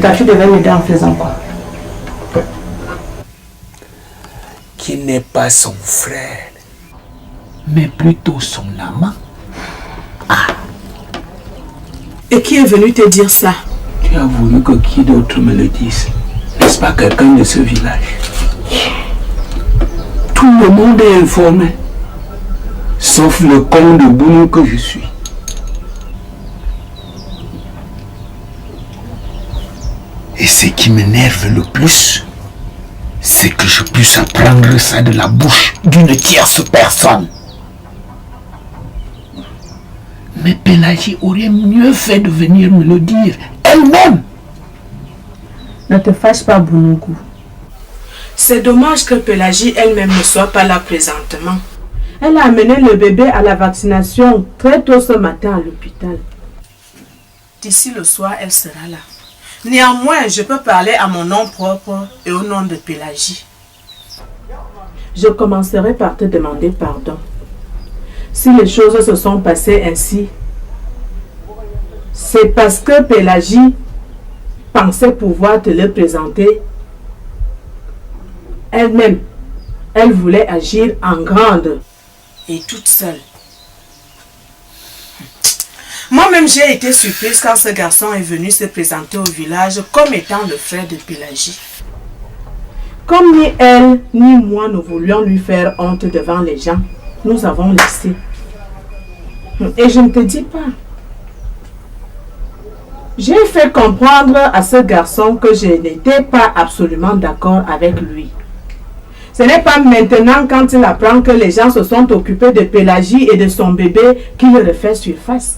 cas, tu devais m'aider en faisant quoi? Qui n'est pas son frère, mais plutôt son amant. Et qui est venu te dire ça? Tu as voulu que qui d'autre me le dise? N'est-ce pas quelqu'un de ce village? Tout le monde est informé, sauf le con de Bounou que je suis. Et ce qui m'énerve le plus, c'est que je puisse apprendre ça de la bouche d'une tierce personne. Mais Pélagie aurait mieux fait de venir me le dire elle-même. Ne te fâche pas, Bounougou. C'est dommage que Pélagie elle-même ne soit pas là présentement. Elle a amené le bébé à la vaccination très tôt ce matin à l'hôpital. D'ici le soir, elle sera là. Néanmoins, je peux parler à mon nom propre et au nom de Pélagie. Je commencerai par te demander pardon. Si les choses se sont passées ainsi, c'est parce que Pélagie pensait pouvoir te le présenter elle-même. Elle voulait agir en grande. Et toute seule. Moi-même, j'ai été surprise quand ce garçon est venu se présenter au village comme étant le frère de Pélagie. Comme ni elle, ni moi ne voulions lui faire honte devant les gens, nous avons laissé. Et je ne te dis pas. J'ai fait comprendre à ce garçon que je n'étais pas absolument d'accord avec lui. Ce n'est pas maintenant quand il apprend que les gens se sont occupés de Pélagie et de son bébé qu'il refait surface.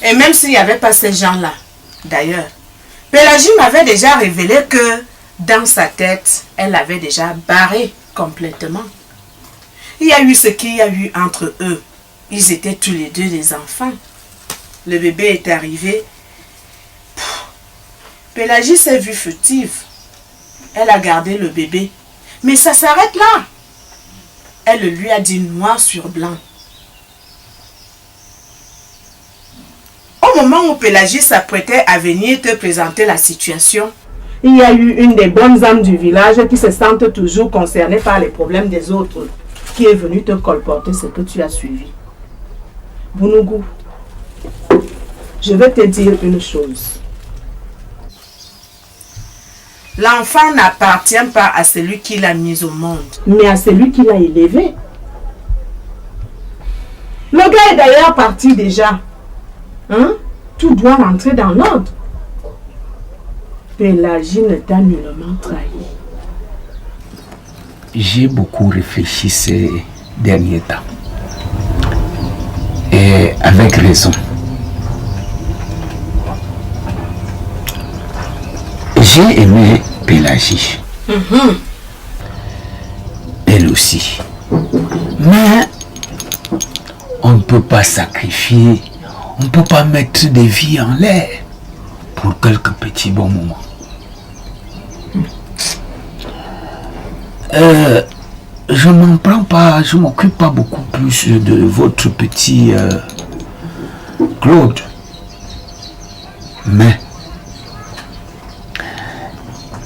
Et même s'il n'y avait pas ces gens-là, d'ailleurs, Pélagie m'avait déjà révélé que dans sa tête, elle avait déjà barré complètement. Il y a eu ce qu'il y a eu entre eux. Ils étaient tous les deux des enfants. Le bébé est arrivé. Pélagie s'est vue furtive. Elle a gardé le bébé. Mais ça s'arrête là. Elle le lui a dit noir sur blanc. Au moment où Pélagie s'apprêtait à venir te présenter la situation, il y a eu une des bonnes âmes du village qui se sentent toujours concernées par les problèmes des autres, qui est venue te colporter ce que tu as suivi. Bounougou, je vais te dire une chose. L'enfant n'appartient pas à celui qui l'a mis au monde, mais à celui qui l'a élevé. Le gars est d'ailleurs parti déjà. Hein? Tout doit rentrer dans l'ordre. Pélagie ne t'a nullement trahi. J'ai beaucoup réfléchi ces derniers temps. Et avec raison. J'ai aimé Pélagie. Elle aussi. Mais on ne peut pas sacrifier, on ne peut pas mettre des vies en l'air pour quelques petits bons moments. Je m'en prends pas, je m'occupe pas beaucoup plus de votre petit Claude. Mais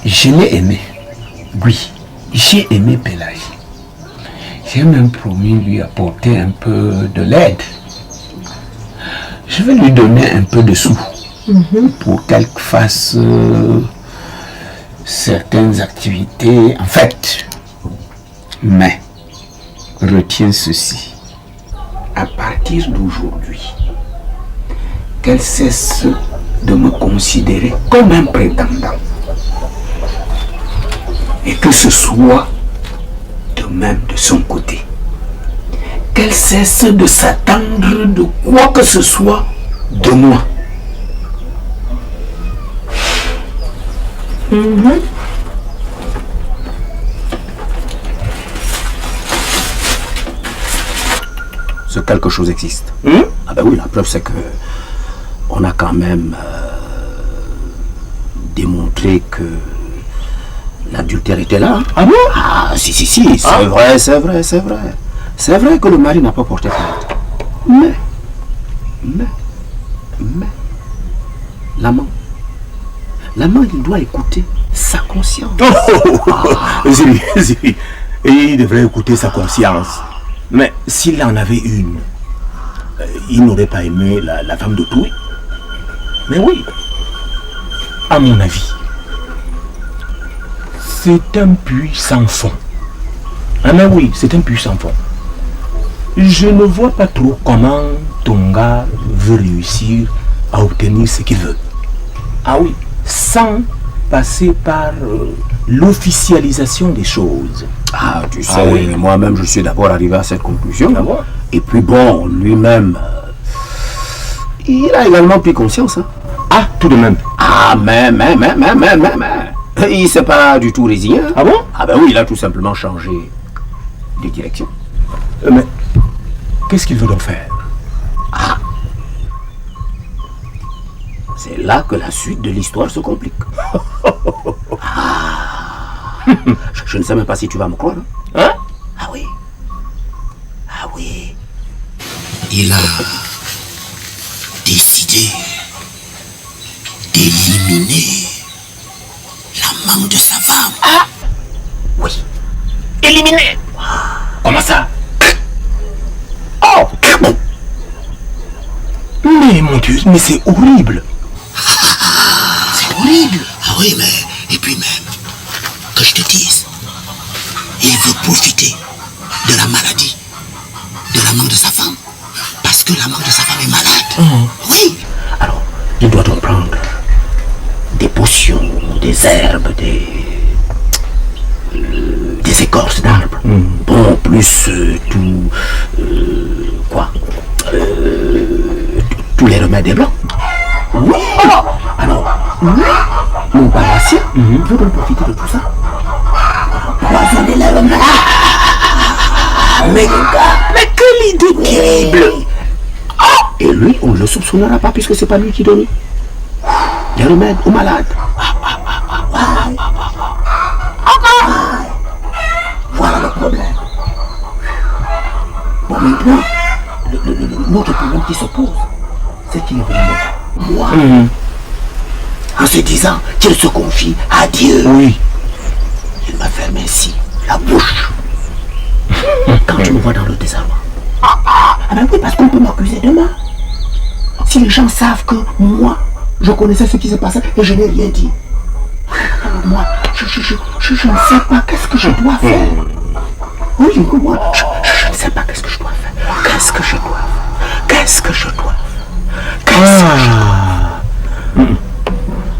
je l'ai aimé. Oui, j'ai aimé Pélagie. J'ai même promis lui apporter un peu de l'aide. Je vais lui donner un peu de sous pour qu'elle fasse certaines activités. En fait, mais retiens ceci. À partir d'aujourd'hui, qu'elle cesse de me considérer comme un prétendant. Et que ce soit de même de son côté. Qu'elle cesse de s'attendre de quoi que ce soit de moi. Ce quelque chose existe. Ah ben oui, la preuve c'est que on a quand même démontré que l'adultère était là. Ah bon? Ah si, c'est vrai, c'est vrai. C'est vrai que le mari n'a pas porté plainte. Mais, l'amant. L'amant, il doit écouter sa conscience. Ziri, il devrait écouter sa conscience. Mais s'il en avait une, il n'aurait pas aimé la femme d'autrui. Mais oui, à mon avis, c'est un puits sans fond. Ah mais oui, c'est un puits sans fond. Je ne vois pas trop comment ton gars veut réussir à obtenir ce qu'il veut. Ah oui, sans passer par l'officialisation des choses. Ah, tu sais, moi-même, je suis d'abord arrivé à cette conclusion. D'abord. Et puis bon, lui-même, il a également pris conscience. Hein. Ah, tout de même. Ah, mais. Il ne s'est pas du tout résigné. Hein. Ah bon? Ah ben oui, il a tout simplement changé de direction. Mais qu'est-ce qu'il veut donc faire? C'est là que la suite de l'histoire se complique. Je ne sais même pas si tu vas me croire. Hein? Ah oui. Ah oui. Il a décidé d'éliminer l'amant de sa femme. Ah! Oui. Éliminé. Comment ça? Oh! Mais mon Dieu, mais c'est horrible. C'est horrible. Ah oui, mais... Et puis même, que je te dise, il veut profiter de la maladie de l'amant de sa femme. Parce que l'amant de sa femme est malade. Oui. Alors, il doit donc prendre des potions, des herbes, des écorces d'arbres. Bon, plus tous les remèdes des blancs. Oui. Alors, lui, mon pharmacien, veut donc profiter de tout ça. Poisonner les remèdes. Mais quelle idée terrible. Et lui, on ne le soupçonnera pas puisque c'est pas lui qui donne les remèdes aux malades. Voilà le problème. Bon, maintenant, l'autre problème qui se pose, c'est qu'il est venu moi. En se disant qu'il se confie à Dieu. Oui. Il m'a fermé ainsi la bouche. Quand tu me vois dans le désarroi. Ah ben oui, parce qu'on peut m'accuser demain. Si les gens savent que moi, je connaissais ce qui se passait et je n'ai rien dit. Alors moi, je ne sais pas qu'est-ce que je dois faire. Oui, moi, je ne sais pas qu'est-ce que je dois faire. Qu'est-ce que je dois faire?